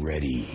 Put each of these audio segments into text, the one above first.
ready.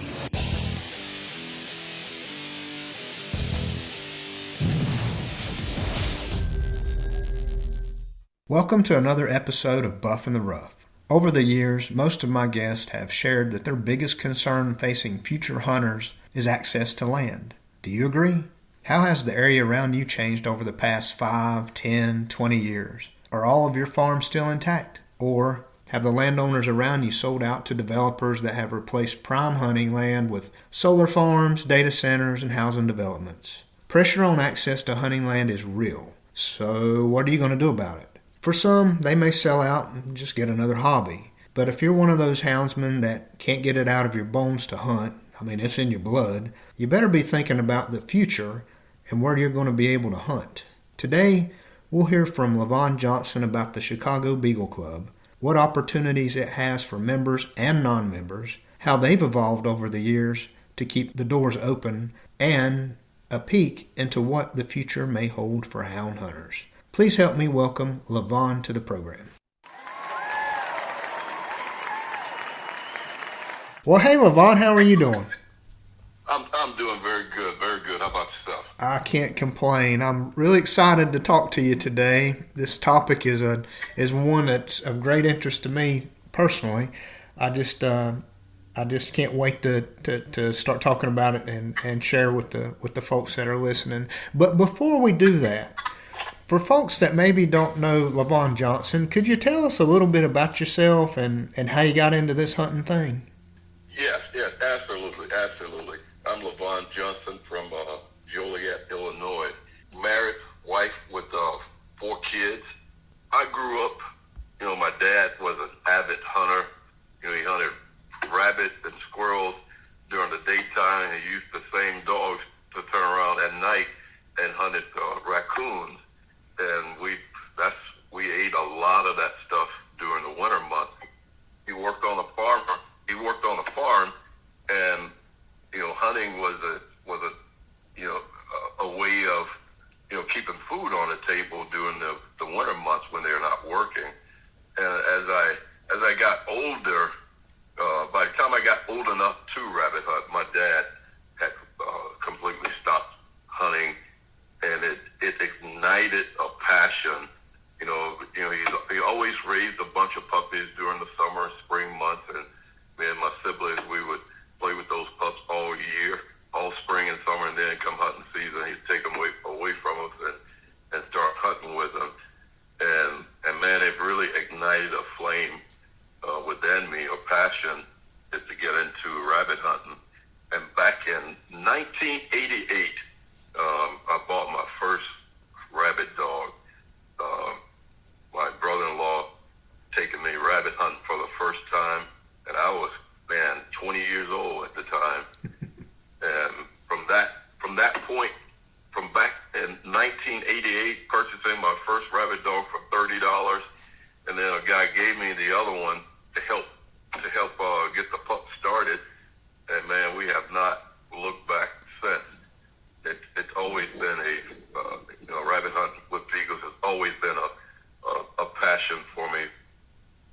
Welcome to another episode of Buff in the Rough. Over the years, most of my guests have shared that their biggest concern facing future hunters is access to land. Do you agree? How has the area around you changed over the past 5, 10, 20 years? Are all of your farms still intact? Or have the landowners around you sold out to developers that have replaced prime hunting land with solar farms, data centers, and housing developments? Pressure on access to hunting land is real. So what are you going to do about it? For some, they may sell out and just get another hobby. But if you're one of those houndsmen that can't get it out of your bones to hunt, it's in your blood, you better be thinking about the future and where you're going to be able to hunt. Today, we'll hear from Levon Johnson about the Chicago Beagle Club, what opportunities it has for members and non-members, how they've evolved over the years to keep the doors open, and a peek into what the future may hold for hound hunters. Please help me welcome Levon to the program. Well, hey, Levon, how are you doing? I'm doing very good, very good. How about yourself? I can't complain. I'm really excited to talk to you today. This topic is one that's of great interest to me personally. I just can't wait to start talking about it and share with the folks that are listening. But before we do that, for folks that maybe don't know Levon Johnson, could you tell us a little bit about yourself and how you got into this hunting thing? Yes, absolutely. I'm Levon Johnson from Joliet, Illinois. Married, wife with 4 kids. I grew up, my dad was an avid hunter. He hunted rabbits and squirrels during the daytime, and he used the same dogs to turn around at night and hunted raccoons. And we ate a lot of that stuff during the winter months. He worked on a farm, and hunting was a way of keeping food on the table during the winter months when they're not working. And as I got older, by the time I got old enough to rabbit hunt, my dad had completely stopped hunting, and it ignited a passion. He always raised a bunch of puppies during the summer and spring months, and me and my siblings, we would play with those pups all year, all spring and summer, and then come hunting season, he'd take them away from us and start hunting with them. And man, it really ignited a flame within me, a passion is to get into rabbit hunting. And back in 1988, I bought my first rabbit dog. My brother-in-law taking me rabbit hunting for the first time, and I was 20 years old at the time. And from that point, from back in 1988, purchasing my first rabbit dog for $30, and then a guy gave me the other one to help get the pup started. And man, we have not looked back since. It's always been rabbit hunting with beagles has always been a passion for me,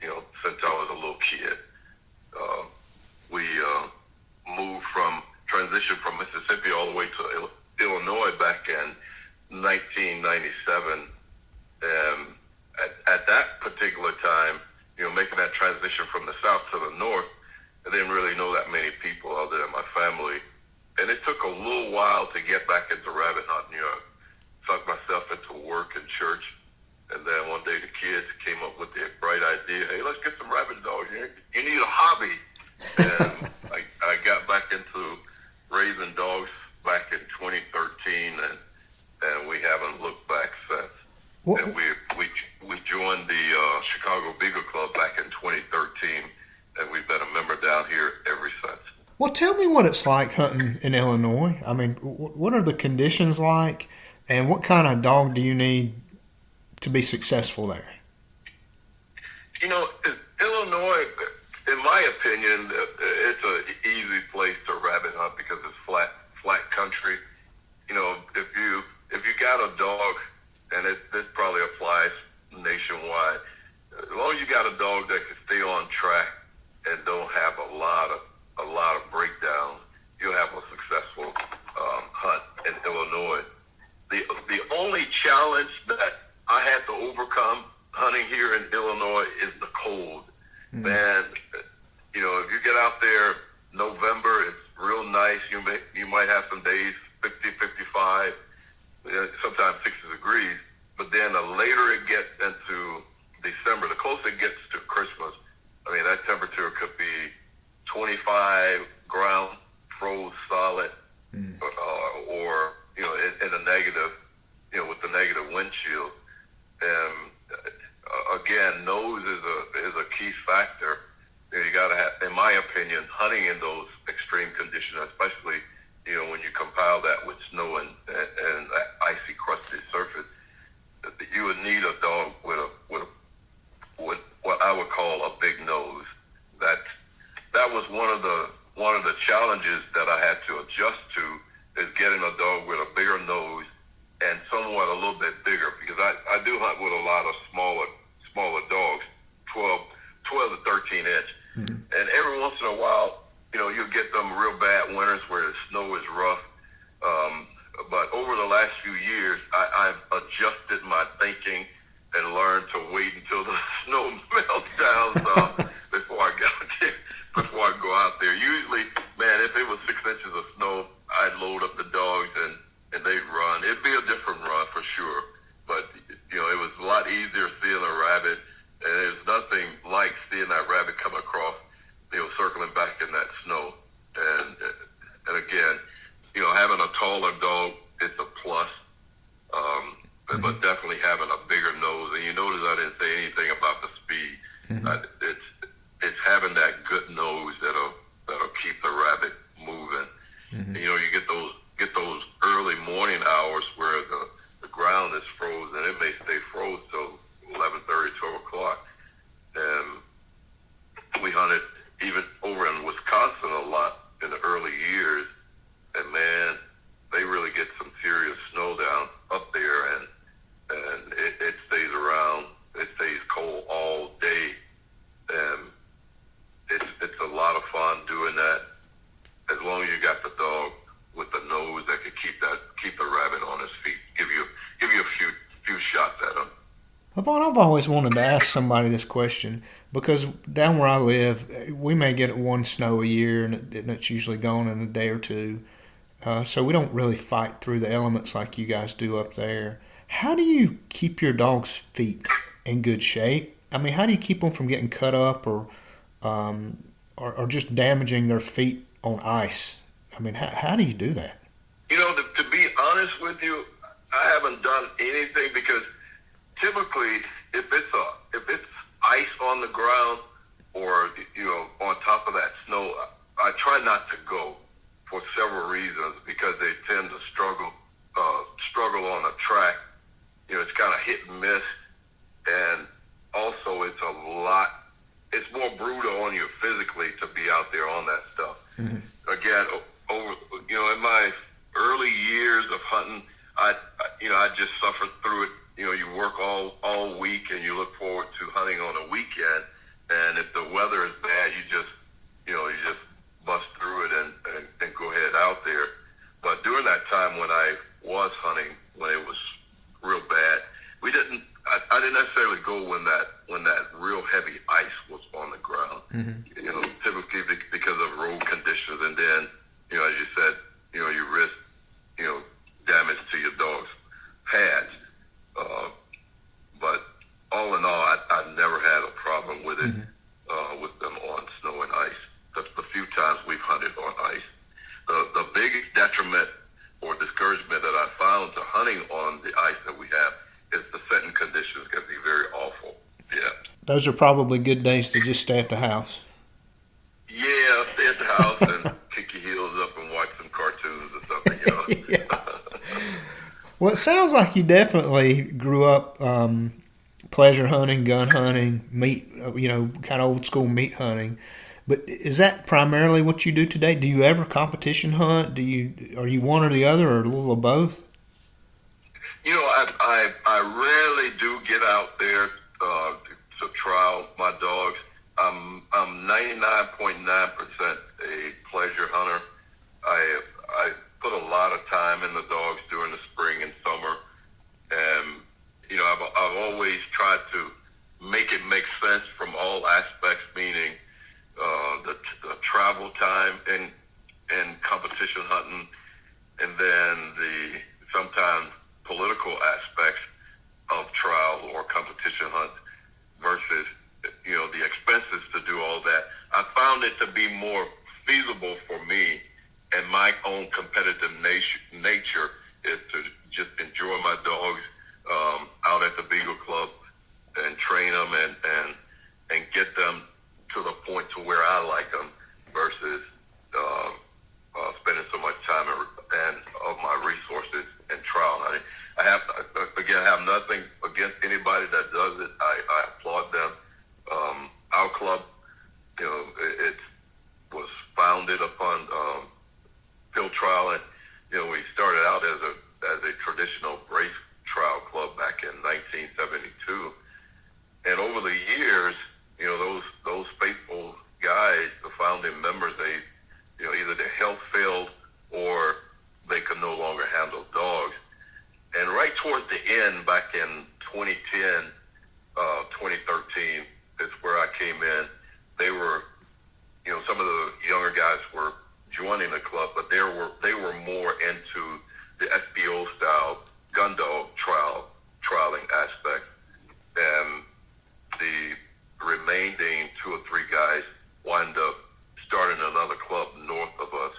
since I was a little kid. We transitioned from Mississippi all the way to Illinois back in 1997. And at that particular time, making that transition from the south to the north, I didn't really know that many people other than my family. And it took a little while to get back into rabbit hunting. Sucked myself into work and church. And then one day the kids came up with the bright idea, hey, let's get some rabbit dogs. You need a hobby. And I got back into raising dogs back in 2013, and we haven't looked back since. What? And we joined the Chicago Beagle Club back in 2013, and we've been a member down here ever since. Well, tell me what it's like hunting in Illinois. What are the conditions like, and what kind of dog do you need to be successful there? Illinois, in my opinion, it's an easy place to rabbit hunt because it's flat country. If you got a dog, and this probably applies nationwide, as long as you got a dog that can stay on track and don't have a lot of some days 50, 55, sometimes 60 degrees. But then the later it gets into December, the closer it gets to Christmas, I mean, that temperature could be 25 ground froze solid, or in a negative, with the negative wind chill. And again, nose is a key factor. You got to have, in my opinion, hunting in those extreme conditions, especially when you compile that with snow and that icy, crusty surface. You would need a dog with what I would call a big nose. That was one of the challenges that I had to adjust to, is getting a dog with a bigger nose and somewhat a little bit bigger, because I do hunt with a lot of smaller dogs, 12 to 13 inch. And every once in a while, you'll get them real bad winters where the snow is rough. But over the last few years, I've adjusted my thinking and learned to wait until the snow melts down before I go out there. Usually, man, if it was 6 inches of snow, I'd load up the dogs and they'd run. It'd be a different run for sure. But, it was a lot easier seeing a rabbit. And there's nothing like seeing that rabbit come across, circling back in that snow. And again, having a taller dog, it's a plus. But definitely having a bigger nose. And you notice I didn't say anything about the speed. It's having that good nose that'll keep the rabbit moving. And, you get those early morning hours where the ground is frozen. It may stay frozen till 11:30, 12 o'clock. And we hunted even over in Wisconsin a lot in the early years. And man, they really get some serious snow down up there, and it stays around. It stays cold all day, and it's a lot of fun doing that. As long as you got the dog with the nose that can keep the rabbit on his feet, give you a few shots at him. Levon, I've always wanted to ask somebody this question, because down where I live, we may get one snow a year, and it's usually gone in a day or two. So we don't really fight through the elements like you guys do up there. How do you keep your dog's feet in good shape? I mean, how do you keep them from getting cut up or just damaging their feet on ice? I mean, how do you do that? To be honest with you, I haven't done anything, because typically if it's ice on the ground or on top of that snow, I try not to go, for several reasons, because they tend to struggle on a track. It's kind of hit and miss, and also it's more brutal on you physically to be out there on that stuff. Again, in my early years of hunting, I just suffered through it. You work all week and you look forward to hunting on a weekend, and if the weather is bad, you just bust through it and go ahead out there. But during that time when I was hunting, when it was real bad, I didn't necessarily go when that real heavy ice was on the ground. Typically because of road conditions, and then as you said, you risk damage to your dog's pads. But all in all, I've never had a problem with it, with them on snow and ice. The few times we've hunted on ice, the biggest detriment or discouragement that I found to hunting on the ice that we have is the setting conditions can be very awful. Yeah. Those are probably good days to just stay at the house. Yeah, stay at the house and kick your heels up and watch some cartoons or something, Yeah. Well, it sounds like you definitely grew up pleasure hunting, gun hunting, meat, kind of old school meat hunting. But is that primarily what you do today? Do you ever competition hunt? Are you one or the other, or a little of both? I rarely do get out there to trial my dogs. I'm 99.9% a pleasure hunter. I put a lot of time in the dogs during the spring and summer, and I've always tried to make it make sense from all aspects, meaning the travel time and competition hunting, and then the sometimes political aspects of trial or competition hunts versus the expenses to do all that. I found it to be more feasible for me, and my own competitive nature is to just enjoy my dogs out at the Beagle Club and train them and get them to the point to where I like them versus spending so much time and of my resources in trial. I have nothing against anybody that does it. I applaud them. Our club, it was founded upon field trial, and we started out as a traditional race trial club back in 1972. And over the years, those faithful guys, the founding members, they either their health failed or they could no longer handle dogs. And right towards the end, back in 2010, 2013, is where I came in. They were, some of the younger guys were joining the club, but they were more into the SBO style gun dog trialing aspect. And the remaining 2 or 3 guys wind up starting another club north of us,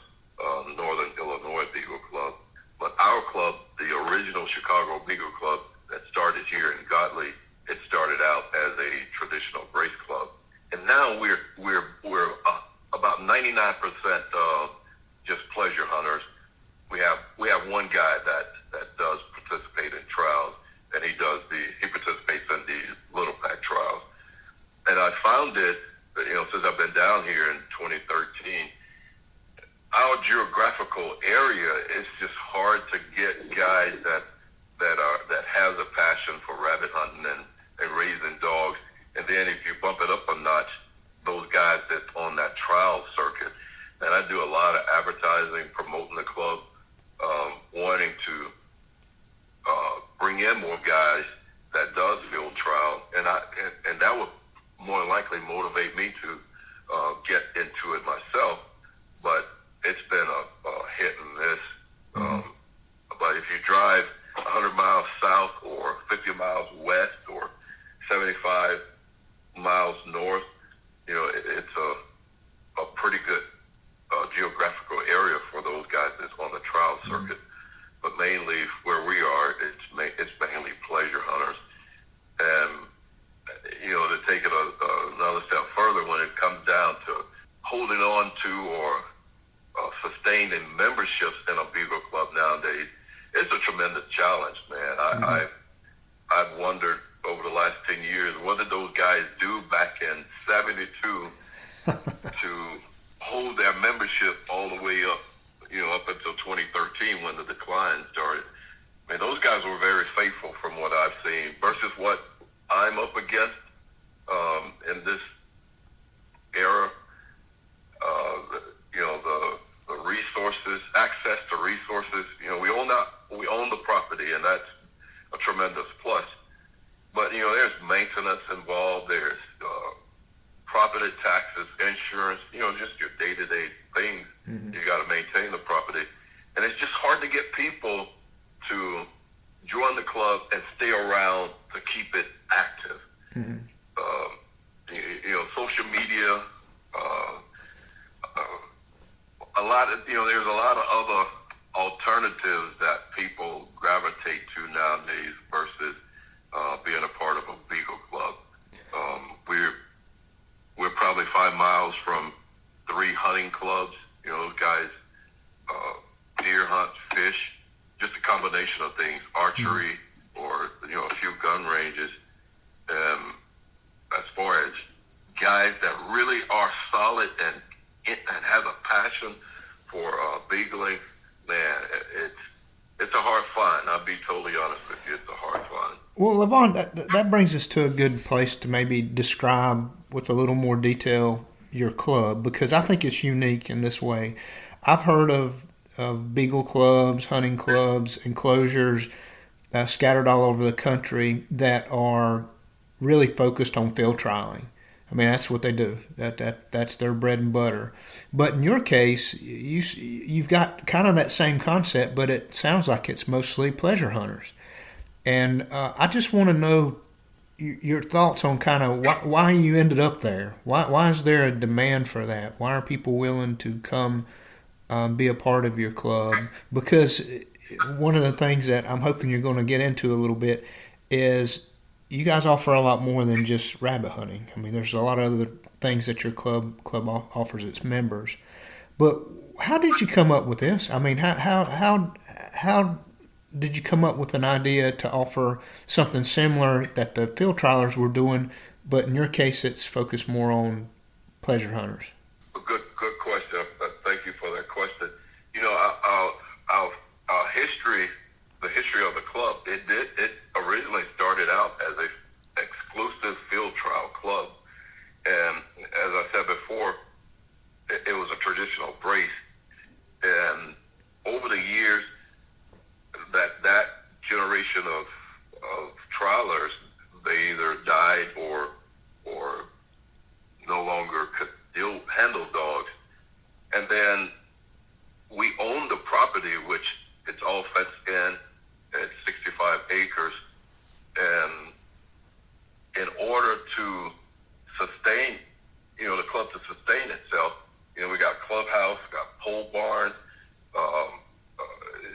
Northern Illinois Beagle Club. But our club, the original Chicago Beagle Club that started here in Godley, it started out as a traditional race club, and now we're about 99% just pleasure hunters. We have one guy that does participate in trials, and he participates in the little pack trials. And I found it, since I've been down here in 2013, our geographical area, it's just hard to get guys that has a passion for rabbit hunting and raising dogs. And then if you bump it up a notch, those guys that's on that trial circuit. And I do a lot of advertising, promoting the club, wanting to bring in more guys that does field trial, and that would more than likely motivate me to get into it myself. But it's been a hit and miss. But if you drive 100 miles south or 50 miles west or 75 miles north, it's a pretty good geographical area for those guys that's on the trial circuit. But mainly where we are, it's mainly pleasure hunters. And, to take it another step further, when it comes down to holding on to or sustaining memberships in a Beagle Club nowadays, it's a tremendous challenge, man. I've wondered over the last 10 years, what did those guys do back in 72 to hold their membership all the way up, up until 2013 when the decline started. I mean, those guys were very faithful from what I've seen versus what I'm up against in this era. The resources, access to resources. We own the property, and that's a tremendous plus. But there's maintenance involved. There's property taxes, insurance. Just your day-to-day things. You got to maintain the property, and it's just hard to get people to join the club and stay around to keep it active. Social media. There's a lot of other alternatives that people gravitate to nowadays versus being a part of a Beagle Club. We're probably 5 miles from 3 hunting clubs. Those guys deer hunt, fish, just a combination of things, archery or a few gun ranges. As far as guys that really are solid and have a passion for beagling, man, it's a hard find. I'll be totally honest with you. It's a hard find. Well, Levon, that brings us to a good place to maybe describe with a little more detail your club, because I think it's unique in this way. I've heard of beagle clubs, hunting clubs, enclosures scattered all over the country that are really focused on field trialing. I mean, that's what they do. That's their bread and butter. But in your case, you've got kind of that same concept, but it sounds like it's mostly pleasure hunters. And I just want to know your thoughts on kind of why you ended up there. Why is there a demand for that? Why are people willing to come be a part of your club? Because one of the things that I'm hoping you're going to get into a little bit is you guys offer a lot more than just rabbit hunting. I mean, there's a lot of other things that your club offers its members. But how did you come up with this? I mean, how did you come up with an idea to offer something similar that the field trialers were doing, but in your case, it's focused more on pleasure hunters? Good question. Thank you for that question. You know, our history, the history of the club, it originally started out as a exclusive field trial club, and as I said before, it was a traditional brace, and over the years, that generation of trialers, they either died or no longer could handle dogs. And then we own the property, which it's all fenced in. It's 65 acres. And in order to sustain, the club to sustain itself, we got clubhouse, got pole barns,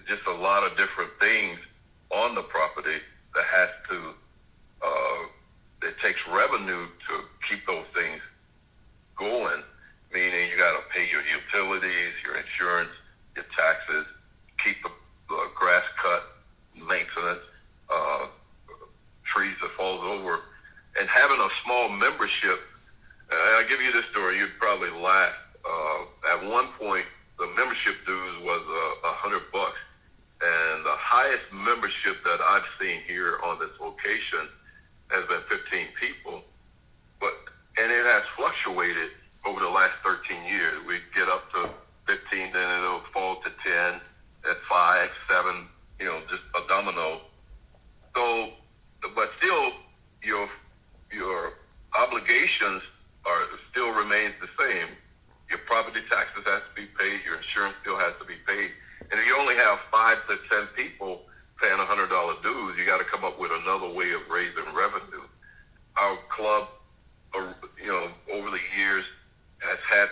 just a lot of different things on the property that has to, it takes revenue to keep those things going, meaning you got to pay your utilities, your insurance, your taxes, keep the grass cut, maintenance, trees that falls over, and having a small membership. I'll give you this story, you'd probably laugh. At one point, the membership dues was $100, and the highest membership that I've seen here on this location has been 15 people. And it has fluctuated over the last 13 years. We get up to 15, then it'll fall to 10, at 5, 7, just a domino. So, but still, your obligations still remains the same. Your property taxes has to be paid. Your insurance still has to be paid. And if you only have 5 to 10 people paying $100 dues, you got to come up with another way of raising revenue. Our club, over the years, has had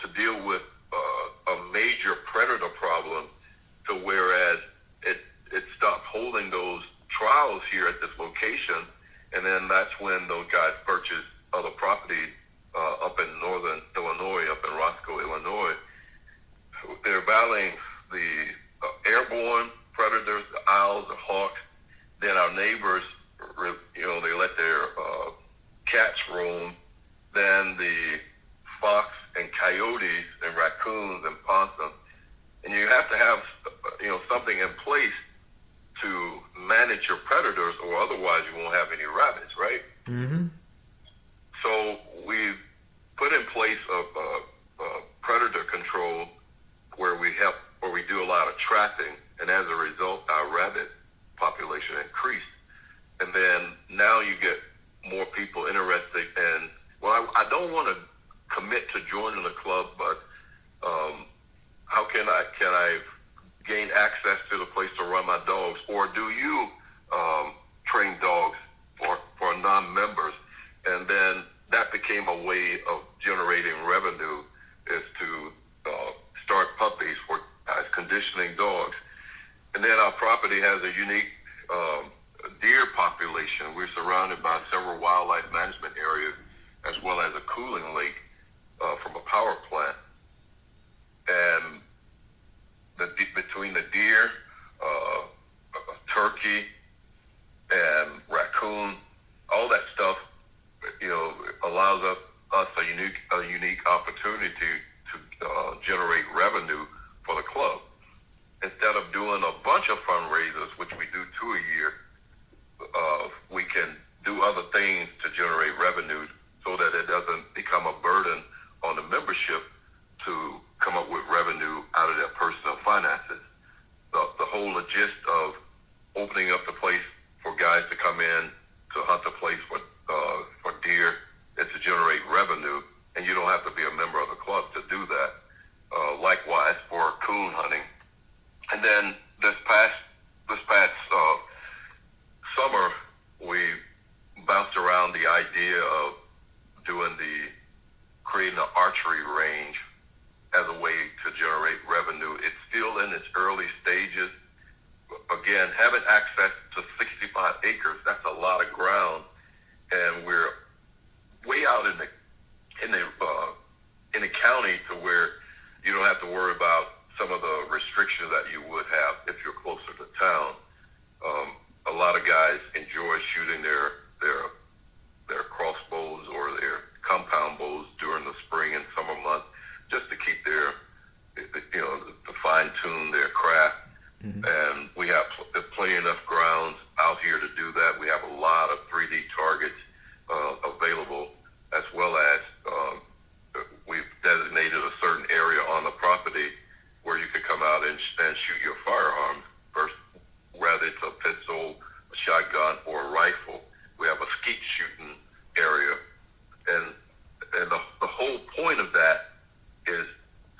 to deal with a major predator problem, to whereas it stopped holding those trials here at this location, and then that's when those guys purchased other property up in northern Illinois, up in Roscoe, Illinois. They're battling the airborne predators, the owls, the hawks. Then our neighbors, they let their cats roam. Then the fox and coyotes and raccoons and possums. And you have to have, something in place to manage your predators, or otherwise you won't have any rabbits, right? Mm-hmm. So we put in place a predator control where we do a lot of trapping, and as a result, our rabbit population increased. And then now you get more people interested in, I don't want to commit to joining the club, but how can I gain access to the place to run my dogs? Or do you train dogs for non-members? And then that became a way of generating revenue, is to start puppies for guys conditioning dogs. And then our property has a unique deer population. We're surrounded by several wildlife management areas, as well as a cooling lake from a power plant. And between the deer, turkey, and raccoon, all that stuff, allows us a unique opportunity to generate revenue for the club. Instead of doing a bunch of fundraisers, which we do 2 a year, we can do other things to generate revenue, so that it doesn't become a burden on the membership to come up with revenue out of their personal finances. The whole gist of opening up the place for guys to come in to hunt the place for deer is to generate again, having access to 65 acres, that's a lot of ground, and we're way out in the county to where you don't have to worry about some of the restrictions that you would have if you're closer to town. A lot of guys enjoy shooting their crossbows or their compound bows during the spring and summer months, just to keep their, to fine tune their craft. Mm-hmm. And we have plenty enough grounds out here to do that. We have a lot of 3D targets available, as well as we've designated a certain area on the property where you can come out and shoot your firearms first, whether it's a pistol, a shotgun, or a rifle. We have a skeet shooting area, and the whole point of that is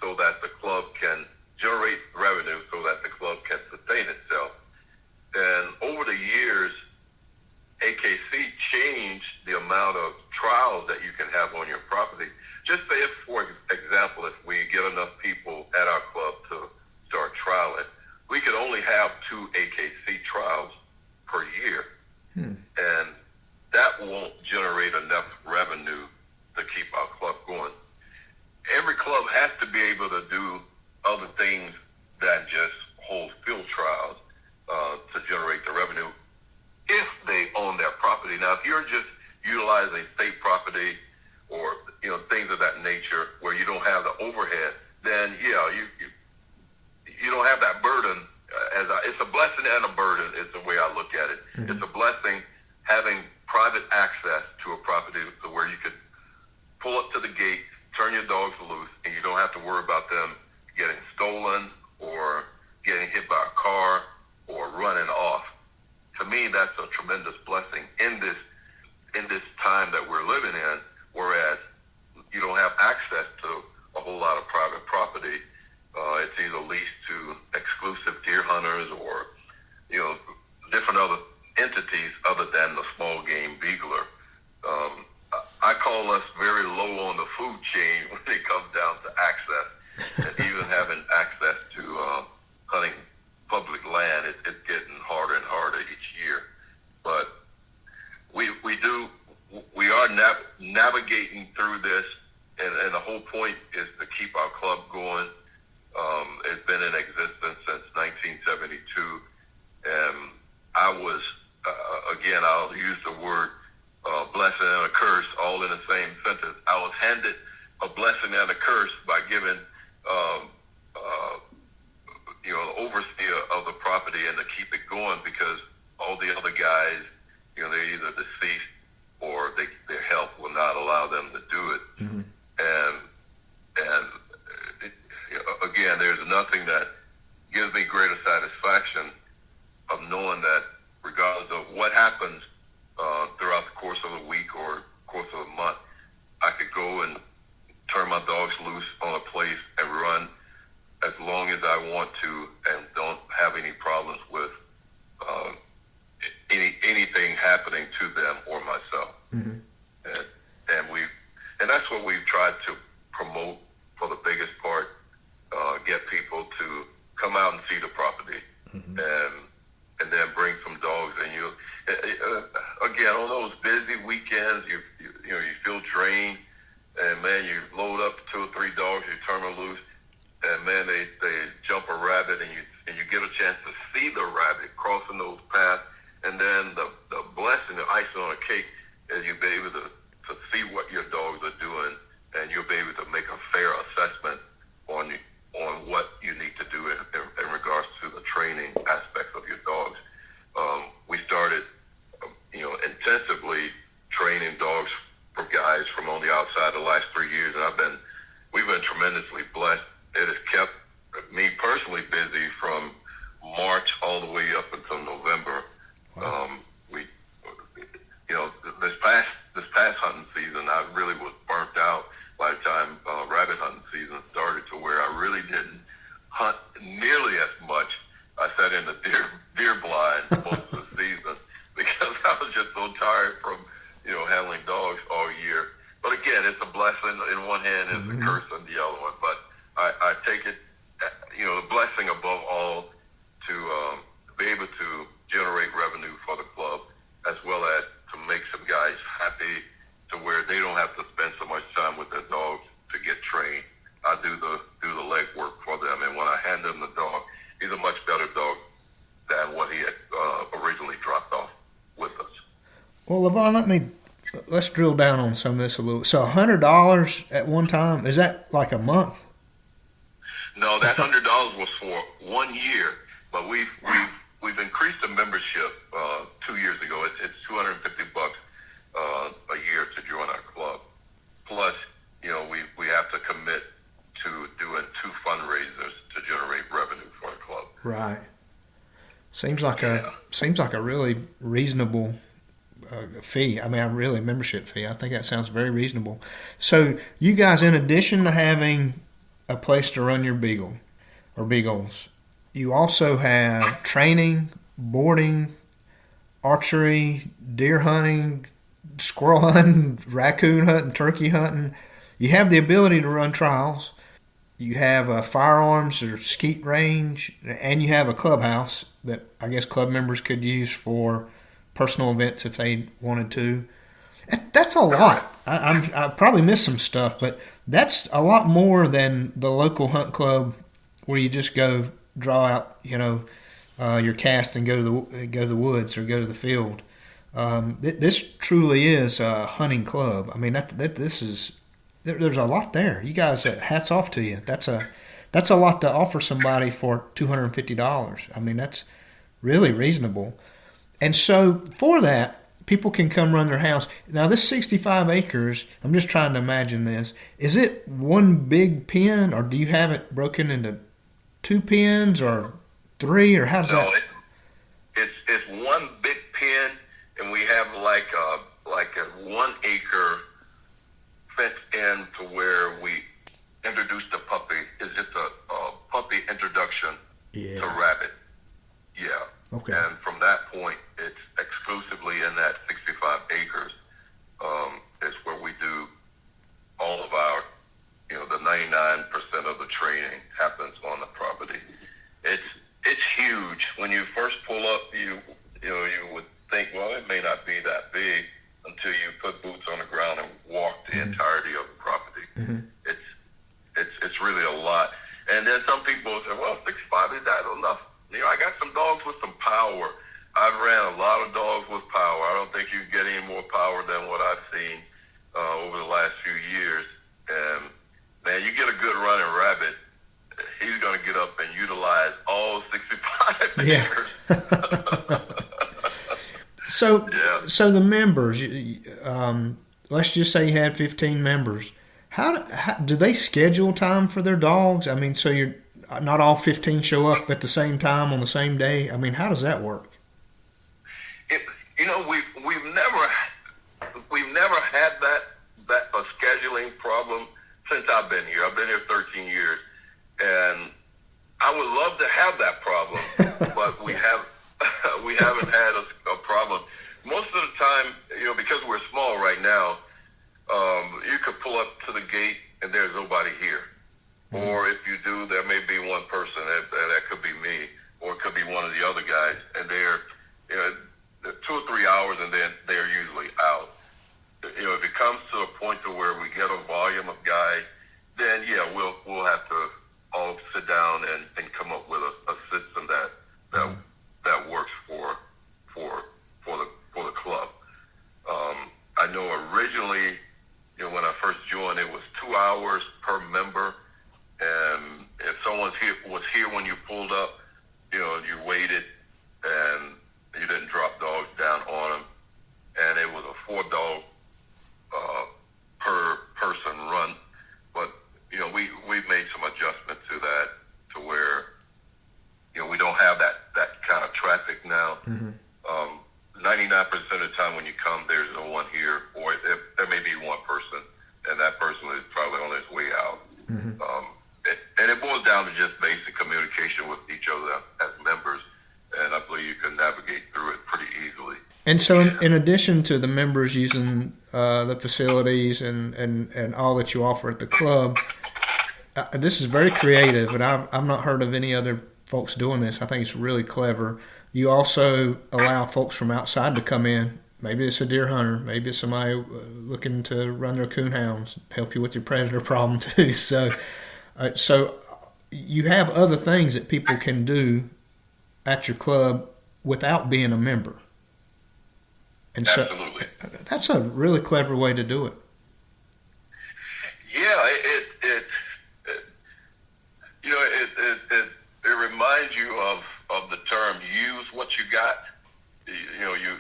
so that the club can generate revenue, so that the club can sustain itself. And over the years, AKC changed the amount of trials that you can have on your property. Just say, if, for example, if we get enough people at our club to start trialing, we could only have 2 AKC trials per year. And that won't generate enough revenue to keep our club going. Every club has to be able to do other things than just hold field trials to generate the revenue if they own their property. Now, if you're just utilizing state property or things of that nature where you don't have the overhead, then you don't have that burden. It's a blessing and a burden is the way I look at it. Mm-hmm. It's a blessing having private access to a property to where you could pull up to the gate, turn your dogs loose, and you don't have to worry about them getting stolen or getting hit by a car or running off. To me, that's a tremendous blessing in this time that we're living in, whereas you don't have access to a whole lot of private property. It's either leased to exclusive deer hunters or, different other entities other than the small game beagler. I call us very low on the food chain when it comes down to access, and even having access to hunting public land. It's getting harder and harder each year. But we are navigating through this, and the whole point is to keep our club going. It's been in existence since 1972, and I was, again, I'll use the word blessing and a curse all in the same sentence. I was handed a blessing and a curse by giving the overseer of the property and to keep it going, because all the other guys, they're either deceased or their health will not allow them to do it. Mm-hmm. And again, there's nothing that gives me greater satisfaction of knowing that regardless of what happens throughout the course of a week or course of a month, I could go and turn my dogs loose on a place and run as long as I want to, and don't have any problems with anything happening to them or myself. Mm-hmm. And that's what we've tried to promote for the biggest part. Get people to come out and see the property, mm-hmm. and then bring some dogs. And again, on those busy weekends, you feel drained, and man, you load up 2 or 3 dogs, you turn them loose, and man, they jump a rabbit, and you get a chance to see the rabbit crossing those paths, and then the blessing, the icing on the cake, is you'll be able to see what your dogs are doing, and you'll be able to make a fair assessment on what you need to do in regards to the training aspects of your dogs. We started, intensively training dogs for guys from on the outside the last 3 years, and we've been tremendously blessed. It has kept me personally busy from March all the way up until November. Wow. This past hunting season, I really was burnt out by the time rabbit hunting season started, to where I really didn't hunt nearly as much. I sat in the deer blind most of the season because I was just so tired from handling dogs all year. But again, it's a blessing in one hand, it's mm-hmm. a curse on the other one. But I take it, the blessing above all, to be able to Well, Levon, let's drill down on some of this a little. So $100 at one time, is that like a month? No, that $100 was for 1 year, but we've increased the membership 2 years ago. It's $250 a year to join our club. Plus, we have to commit to doing 2 fundraisers to generate revenue for the club. Right. Seems like a really reasonable fee. I mean, really membership fee. I think that sounds very reasonable. So you guys, in addition to having a place to run your beagle or beagles, you also have training, boarding, archery, deer hunting, squirrel hunting, raccoon hunting, turkey hunting. You have the ability to run trials. You have a firearms or skeet range, and you have a clubhouse that I guess club members could use for personal events if they wanted to. That's a lot. I probably missed some stuff, but that's a lot more than the local hunt club where you just go draw out, your cast and go to the woods or go to the field. This truly is a hunting club. I mean, there's a lot there. You guys, hats off to you. That's a lot to offer somebody for $250. I mean, that's really reasonable. And so for that, people can come run their house. Now, this 65 acres, I'm just trying to imagine this. Is it one big pen, or do you have it broken into 2 pens or 3, or how does that? It's one big pen, and we have like a 1 acre fenced in to where we introduce the puppy. It's just a puppy introduction to rabbit. Yeah. Okay. And from that point, it's exclusively in that 65 acres. Is where we do all of our, the 99% of the training happens on the property. It's huge. When you first pull up, you would think, well, it may not be that big until you put boots on the ground and walk the entirety of the property. Mm-hmm. It's really a lot. And then some people say, well, 65, is that enough? I got some dogs with some power. I've ran a lot of dogs with power. I don't think you can get any more power than what I've seen over the last few years. And, man, you get a good running rabbit, he's going to get up and utilize all 65 acres. So the members, let's just say you had 15 members. How do they schedule time for their dogs? I mean, so you're not all 15 show up at the same time on the same day. I mean, how does that work? We've never had that a scheduling problem since I've been here. I've been here 13 years, and I would love to have that problem, but we haven't had a problem. Most of the time, because we're small right now, you could pull up to the gate and there's nobody here. Mm-hmm. Or if you do, there may be one person, that could be me, or it could be one of the other guys, and they're 2 or 3 hours, and then they're usually out. If it comes to a point to where we get a volume of guys, then we'll have to all sit down and come up with a system that works for the club. I know originally, when I first joined, it was 2 hours per member, and if someone was here when you pulled up, you waited and you didn't drop dogs down on them, and it was a 4 dog per person run. But we've made some adjustment to that, to where we don't have that kind of traffic now. Mm-hmm. 99% of the time when you come, there's no one here, or there may be one person, and that person is probably on his way out. Mm-hmm. And it boils down to just basic communication with each other as members, and I believe you can navigate through it pretty easily. And so in addition to the members using the facilities and all that you offer at the club, this is very creative, and I've not heard of any other folks doing this. I think it's really clever. You also allow folks from outside to come in. Maybe it's a deer hunter. Maybe it's somebody looking to run their coon hounds, help you with your predator problem too. So you have other things that people can do at your club without being a member. And so Absolutely. that's a really clever way to do it. Yeah, it reminds you of the term use what you got. You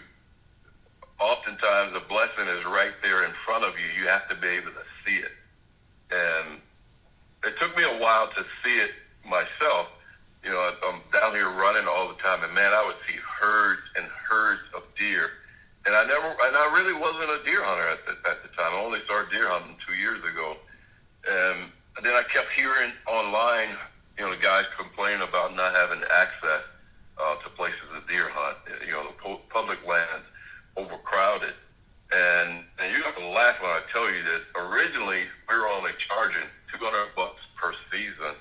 oftentimes the blessing is right there in front of you. You have to be able to see it. And it took me a while to see it myself. I'm down here running all the time, and man, I would see herds and herds of deer. And I really wasn't a deer hunter at the time. I only started deer hunting 2 years ago. And then I kept hearing online, the guys complain about not having access to places to deer hunt. The public lands overcrowded. And you have to laugh when I tell you this. Originally, we were only charging $200 per season,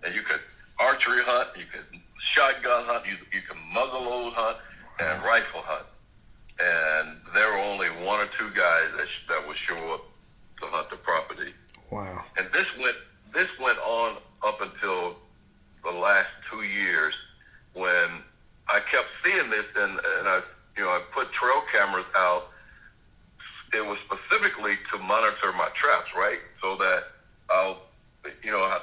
and you could archery hunt, you could shotgun hunt, you could muzzleload hunt, and rifle hunt. And there were only one or two guys that would show up to hunt the property. Wow. And this went on up until the last 2 years, when I kept seeing this, and I put trail cameras out. It was specifically to monitor my traps, right? So that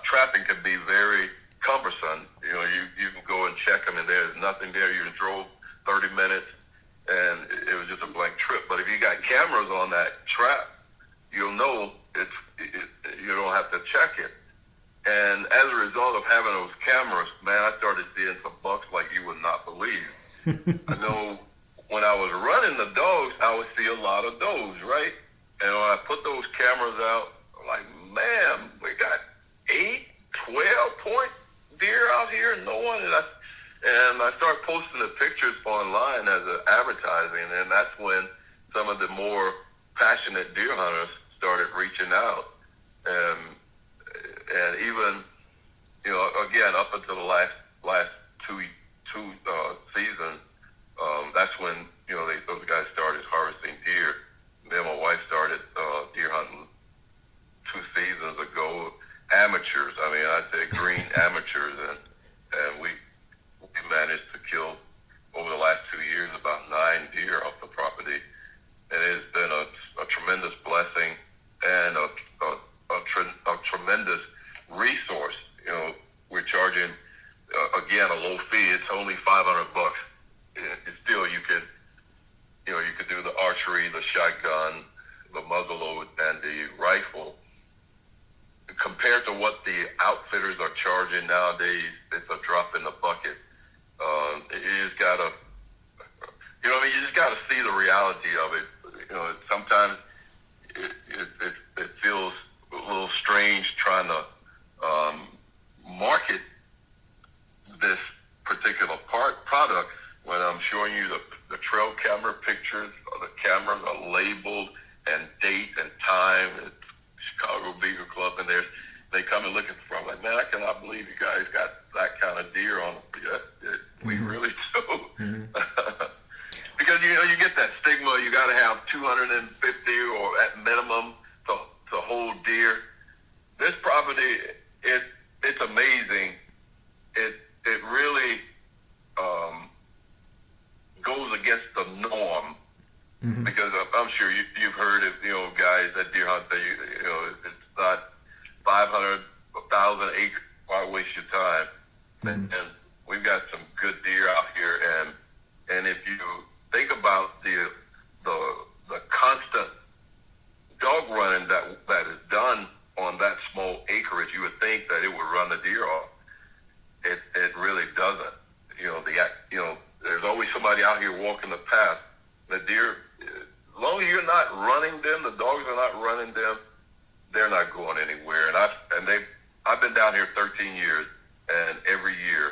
trapping can be very cumbersome. You can go and check them, and there's nothing there. You drove 30 minutes, and it was just a blank trip. But if you got cameras on that trap, you'll know you don't have to check it. And as a result of having those cameras, man, I started seeing some bucks like you would not believe. I know when I was running the dogs, I would see a lot of does, right? And when I put those cameras out, I'm like, man, we got 8, 12-point deer out here, and no one. And I started posting the pictures online as an advertising, and that's when some of the more passionate deer hunters started reaching out. And even, again, up until the last two seasons, that's when, those guys started harvesting deer. Then my wife started deer hunting 2 seasons ago. Amateurs, I'd say green amateurs, and we managed to kill over the last 2 years about 9 deer off the property. And it's been a tremendous blessing and a tremendous resource. We're charging again a low fee. It's only $500. It's still you could do the archery, the shotgun, the muzzleload, and the rifle. Compared to what the outfitters are charging nowadays, it's a drop in the bucket. You just gotta, you just gotta see the reality of it. Sometimes it feels a little strange trying to market this particular product when I'm showing you the trail camera pictures. The cameras are labeled and date and time. It's Chicago Beaver Club, and they come and looking for. I'm like, man, I cannot believe you guys got that kind of deer on. We really do. Mm-hmm. Because you get that stigma. You got to have 250 or at minimum to hold deer. This property, it's amazing. It really goes against the norm. Mm-hmm. Because I'm sure you've heard of guys that deer hunt. It's not 500, 1,000 acres. Why waste your time? Mm-hmm. And we've got some good deer out here. And if you think about the constant dog running that is done on that small acreage, you would think that it would run the deer off. It really doesn't. There's always somebody out here walking the path. The deer, as long as you're not running them, the dogs are not running them, they're not going anywhere. And I've been down here 13 years, and every year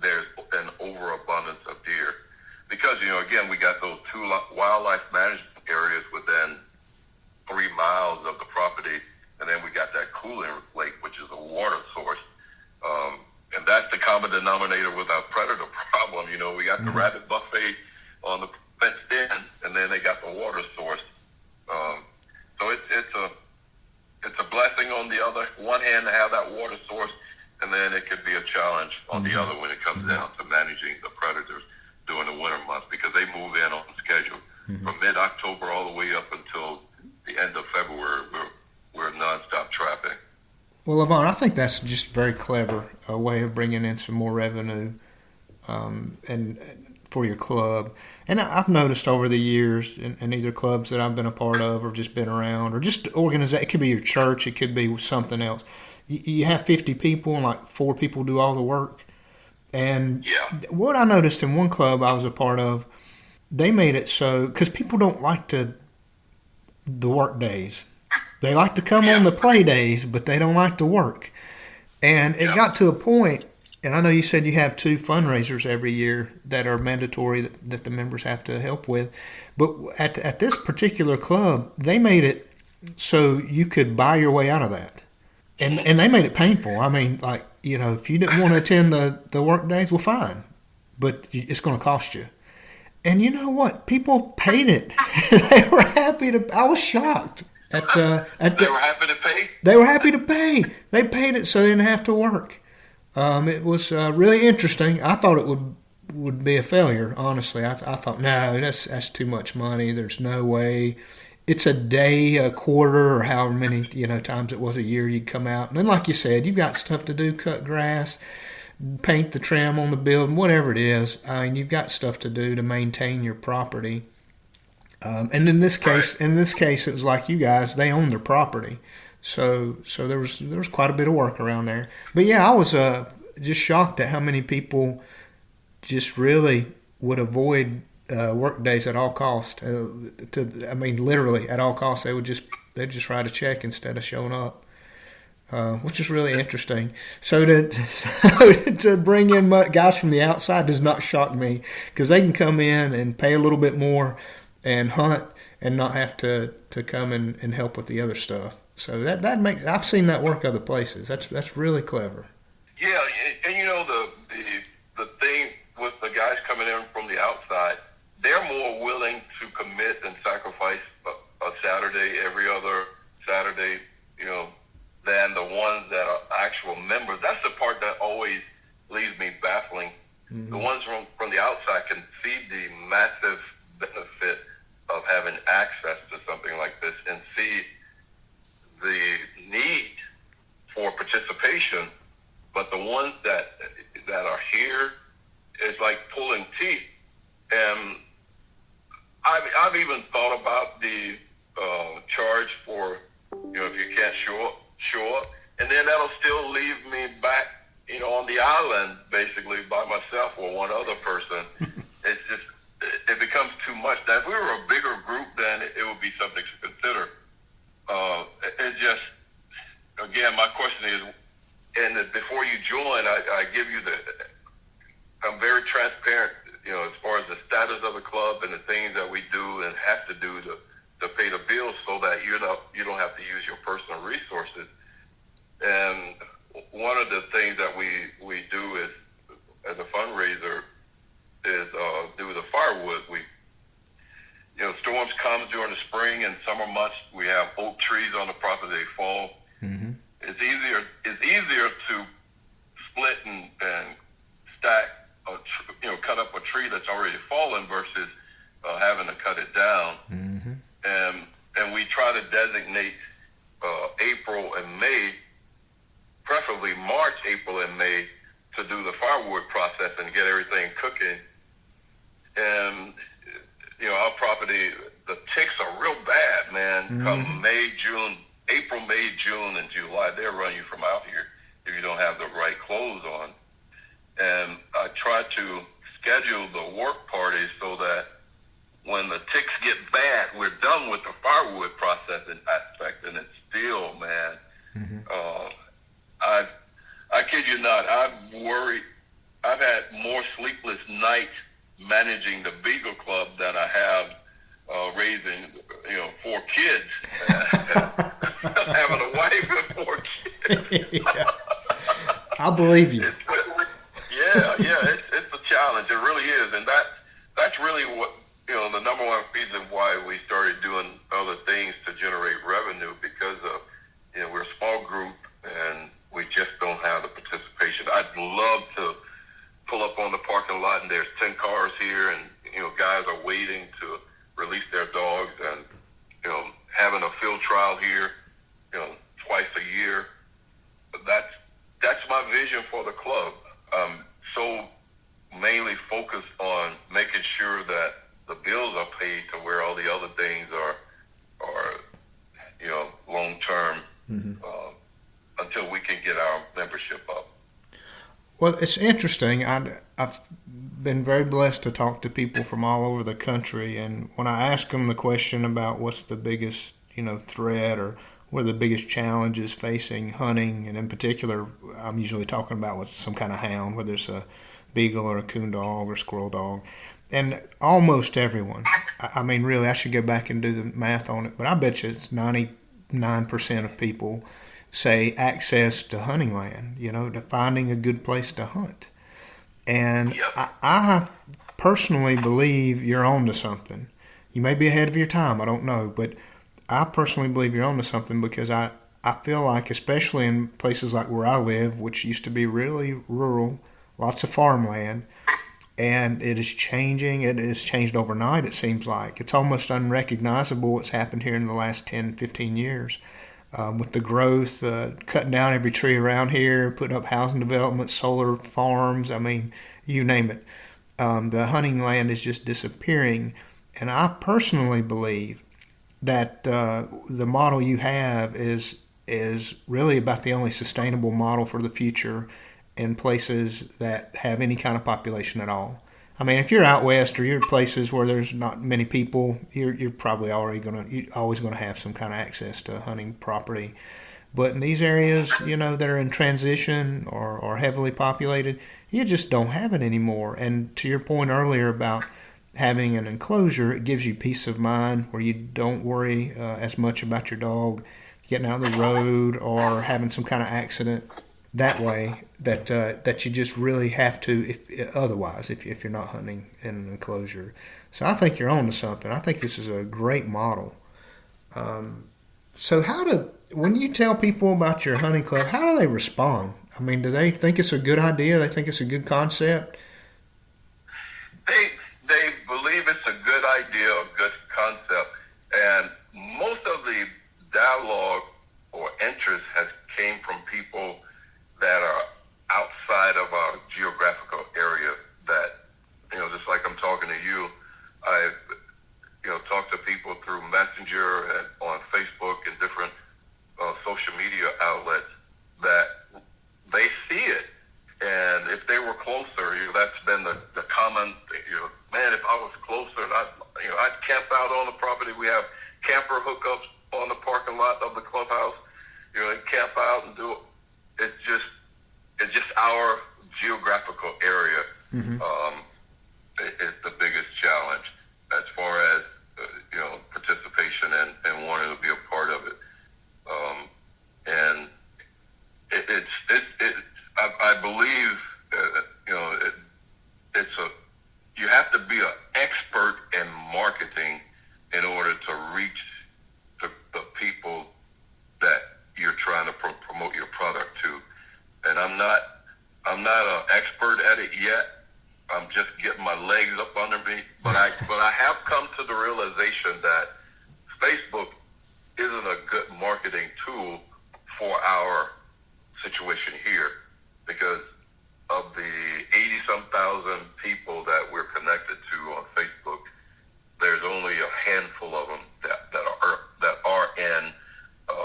there's an overabundance of deer. Because, again, we got those 2 wildlife management areas within 3 miles of the property, and then we got that cooling lake, which is a water source. And that's the common denominator with our predator problem. We got the rabbit buffet on the fenced in, and then they got the water source. So it's a blessing on the other one hand to have that water source, and then it could be a challenge on the other when it comes down to managing the predators during the winter months, because they move in on schedule. from mid-October all the way up until the end of February. We're nonstop trapping. Well, Levon, I think that's just very clever, a way of bringing in some more revenue and for your club. And I've noticed over the years in either clubs that I've been a part of or just been around or just organization, it could be your church, it could be something else. You have 50 people and like 4 people do all the work. And what I noticed in one club I was a part of, they made it so, because people don't like the work days. They like to come on the play days, but they don't like to work. And it got to a point, and I know you said you have 2 fundraisers every year that are mandatory that the members have to help with. But at this particular club, they made it so you could buy your way out of that. And they made it painful. I mean, like, you know, if you didn't want to attend the work days, well, fine. But it's going to cost you. And you know what? People paid it. They were happy to. I was shocked. They were happy to pay? They were happy to pay. They paid it so they didn't have to work. It was really interesting. I thought it would be a failure, honestly. I thought, no, that's too much money. There's no way. It's a day, a quarter, or however many times it was a year you'd come out. And then, like you said, you've got stuff to do, cut grass, paint the trim on the building, whatever it is. I mean, you've got stuff to do to maintain your property. And in this case, it was like you guys, they own their property. So there was quite a bit of work around there. But yeah, I was just shocked at how many people just really would avoid work days at all costs. Literally at all costs, they'd just write a check instead of showing up, which is really interesting. So to bring in guys from the outside does not shock me because they can come in and pay a little bit more and hunt and not have to come and help with the other stuff. So that makes, I've seen that work other places. That's really clever. Yeah, and you know the thing with the guys coming in from the outside, they're more willing to commit and sacrifice a Saturday, every other Saturday, than the ones that are actual members. That's the part that always leaves me baffling. Mm-hmm. The ones from the outside can see the massive benefit of having access to something like this and see the need for participation, but the ones that are here is like pulling teeth. And I've even thought about the charge for if you can't show up, and then that'll still leave me back on the island basically by myself or one other person. It's just it becomes too much. Now, if we were a bigger group, then it would be something to consider. It's just, again, my question is, and before you join, I give you I'm very transparent, as far as the status of the club and the things that we do and have to do to pay the bills so that you don't have to use your personal resources. And one of the things that we do is, as a fundraiser, is do the firewood. Storms come during the spring and summer months. We have oak trees on the property. They fall. Mm-hmm. It's easier to split and stack cut up a tree that's already fallen versus having to cut it down. Mm-hmm. And we try to designate April and May, preferably March, April, and May, to do the firewood process and get everything cooking. And our property, the ticks are real bad, man. Mm-hmm. Come April, May, June, and July, they'll run you from out here if you don't have the right clothes on. And I try to schedule the work parties so that when the ticks get bad, we're done with the firewood processing aspect, and it's still, man. Mm-hmm. I kid you not, I've worried. I've had more sleepless nights managing the Beagle Club than I have raising, 4 kids. Having a wife and 4 kids. Yeah. I believe you. It's a challenge. It really is, and that's really what the number one reason why we started doing other things to generate revenue, because of we're a small group and we just don't have the participation. I'd love to pull up on the parking lot and there's 10 cars here and guys are waiting to release their trial here, twice a year. But that's my vision for the club. So mainly focused on making sure that the bills are paid to where all the other things are long term, until we can get our membership up. Well, it's interesting. I've been very blessed to talk to people from all over the country, and when I ask them the question about what's the biggest, threat or what are the biggest challenges facing hunting, and in particular, I'm usually talking about with some kind of hound, whether it's a beagle or a coon dog or squirrel dog, and almost everyone. I mean, really, I should go back and do the math on it, but I bet you it's 99% of people say access to hunting land, to finding a good place to hunt. And Yep. I personally believe you're on to something. You may be ahead of your time, I don't know, but I personally believe you're on to something because I feel like, especially in places like where I live, which used to be really rural, lots of farmland, and it is changing. It has changed overnight, it seems like. It's almost unrecognizable what's happened here in the last 10, 15 years. With the growth, cutting down every tree around here, putting up housing developments, solar farms, I mean, you name it. The hunting land is just disappearing. And I personally believe that the model you have is really about the only sustainable model for the future in places that have any kind of population at all. I mean, if you're out west or you're places where there's not many people, you're probably always gonna have some kind of access to hunting property. But in these areas, that are in transition or heavily populated, you just don't have it anymore. And to your point earlier about having an enclosure, it gives you peace of mind where you don't worry as much about your dog getting out of the road or having some kind of accident that way that you just really have to if you're not hunting in an enclosure. So I think you're on to something. I think this is a great model. So when you tell people about your hunting club, how do they respond? I mean, do they think it's a good idea? They think it's a good concept? They believe it's a good idea, a good concept, and most of the dialogue or interest has came from people that are outside of our geographical area. That just like I'm talking to you, I talk to people through Messenger and on Facebook and different social media outlets that they see it. And if they were closer, that's been the common, man, if I was closer, I'd camp out on the property. We have camper hookups on the parking lot of the clubhouse. Camp out and do it. It's just our geographical area. Is the biggest challenge as far as participation and wanting to be a part of it. And I believe you have to be an expert in marketing in order to reach the people that you're trying to promote your product to. And I'm not an expert at it yet. I'm just getting my legs up under me. But I have come to the realization that Facebook isn't a good marketing tool for our situation here, because of the 80-some thousand people that we're connected to on Facebook, there's only a handful of them that are in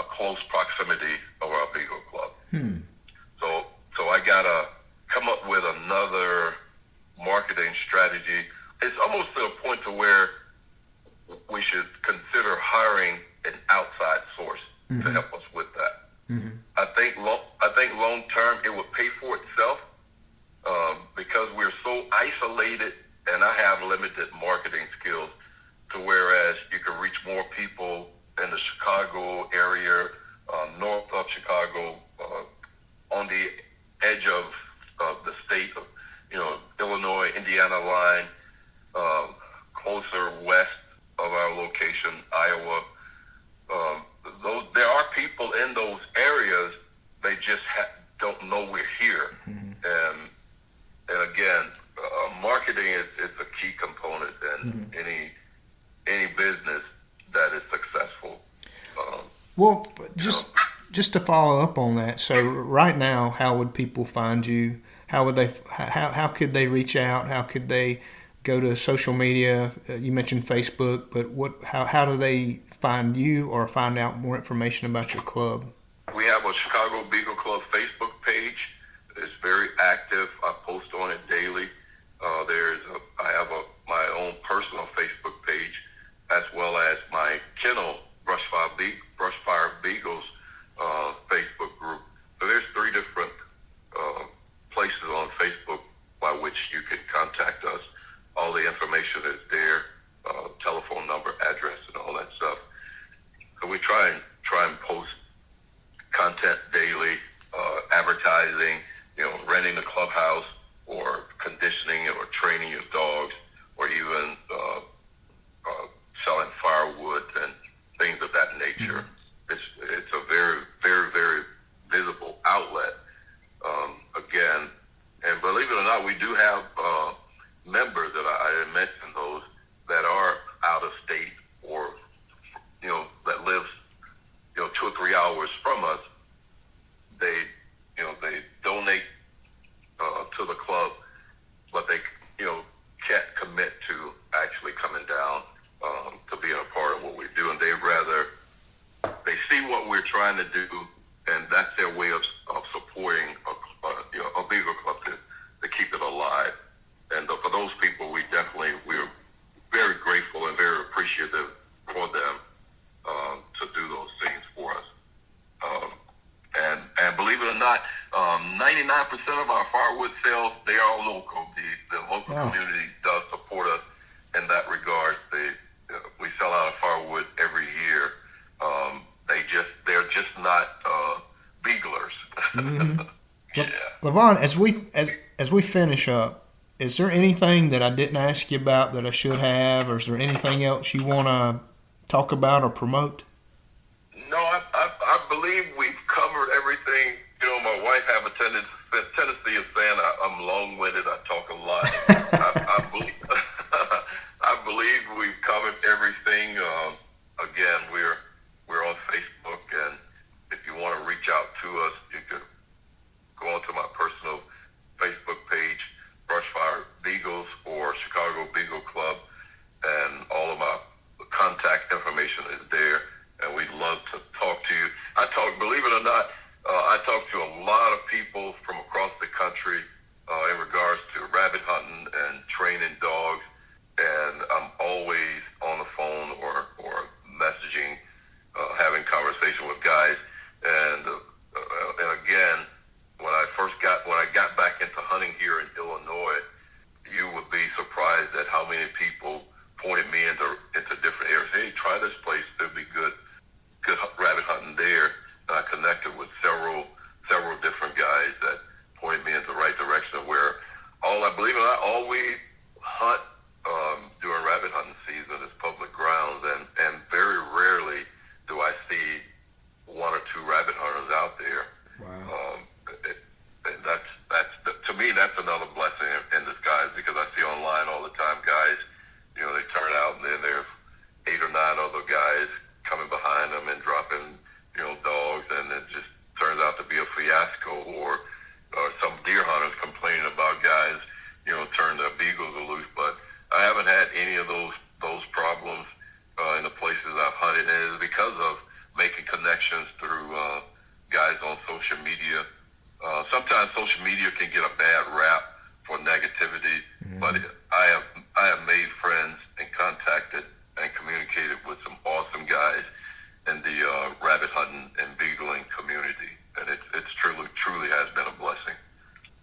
close proximity of our Beagle Club. So I gotta come up with another marketing strategy. It's almost to a point to where we should consider hiring an outside source to help us with that. I think long term it would pay for itself, because we're so isolated, and I have limited marketing skills, to whereas you can reach more people in the Chicago area, north of Chicago, on the edge of the state of Illinois, Indiana line, closer west of our location, Iowa. There are people in those areas. They just don't know we're here. And again, marketing is a key component in any business that is successful. Well, just to follow up on that. So right now, how would people find you? How would they? How could they reach out? How could they go to social media? You mentioned Facebook, but how do they find you or find out more information about your club? We have a Chicago Beagle Club Facebook page. It's very active. I post on it daily. I have my own personal Facebook page, as well as my kennel Brushfire Beagles Facebook group. So there's 3 different places on Facebook by which you can contact us. All the information is there, telephone number, address, and all that stuff. So we try and post content daily, advertising, renting the clubhouse or conditioning or training your dogs, or even selling firewood and things of that nature. It's a very, very, very visible outlet. Again, and believe it or not, we do have members that I didn't mention those that are out of state or that lives 2 or 3 hours from us. They donate to the club, but they can't commit to actually coming down to being a part of what we do, and they see what we're trying to do, and that's their way of supporting a Beagle Club to keep it alive. And for those people, we're very grateful and very appreciative for them to do those things for us. And believe it or not, 99% of our firewood sales, they are local. The local community does support us in that regard. We sell out of firewood every year. They're just not beaglers. Mm-hmm. Yeah. Levon, as we finish up, is there anything that I didn't ask you about that I should have, or is there anything else you want to talk about or promote? No, I believe we've covered everything. My wife have a tendency of saying I'm long-winded. I talk a lot. I believe we've covered everything. Again, we're on Facebook, and if you want to reach out to us, you can go onto my personal Facebook page, Brushfire Beagles or Chicago Beagle Club, and all of my contact information is there, and we'd love to talk to you. Believe it or not, I talk to a lot of people from across the country in regards to rabbit hunting and training dogs, and I'm always on the phone or messaging, having conversation with guys. And again, when I got back into hunting here in Illinois, you would be surprised at how many people pointed me into different areas. Hey, try this place; there'd be good rabbit hunting there. And I connected with several different guys that pointed me in the right direction of where believe it or not, all we hunt during rabbit hunting season is public grounds, and very rarely do I see 1 or 2 rabbit hunters out there. Wow. And to me, that's another blessing in disguise, because I see online all the time guys, they turn out and then there's 8 or 9 other guys coming behind them and dropping, dogs, and it just turns out to be a fiasco, or some deer hunters complaining about guys, turn their beagles loose. But I haven't had any of those problems in the places I've hunted, and it's because of making connections through guys on social media. Sometimes social media can get a bad rap for negativity, but I have made friends and contacted and communicated with some awesome guys in the rabbit hunting and beagling community, and it's truly has been a blessing.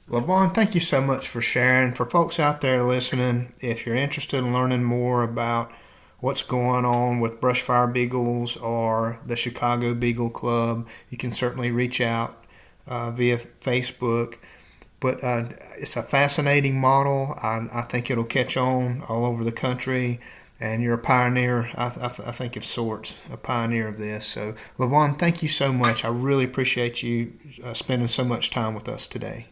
Levon, thank you so much for sharing. For folks out there listening, if you're interested in learning more about what's going on with Brushfire Beagles or the Chicago Beagle Club, you can certainly reach out via Facebook. But it's a fascinating model. I think it'll catch on all over the country, and you're a pioneer, I think, of sorts, a pioneer of this. So, Levon, thank you so much. I really appreciate you spending so much time with us today.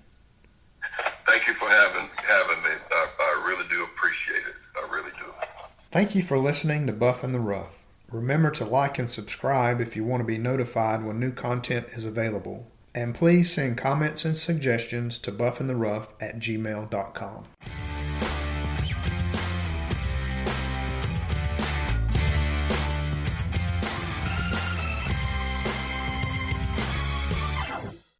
Thank you for having me. I really do appreciate it. I really do. Thank you for listening to Buff in the Rough. Remember to like and subscribe if you want to be notified when new content is available. And please send comments and suggestions to buffintherough@gmail.com.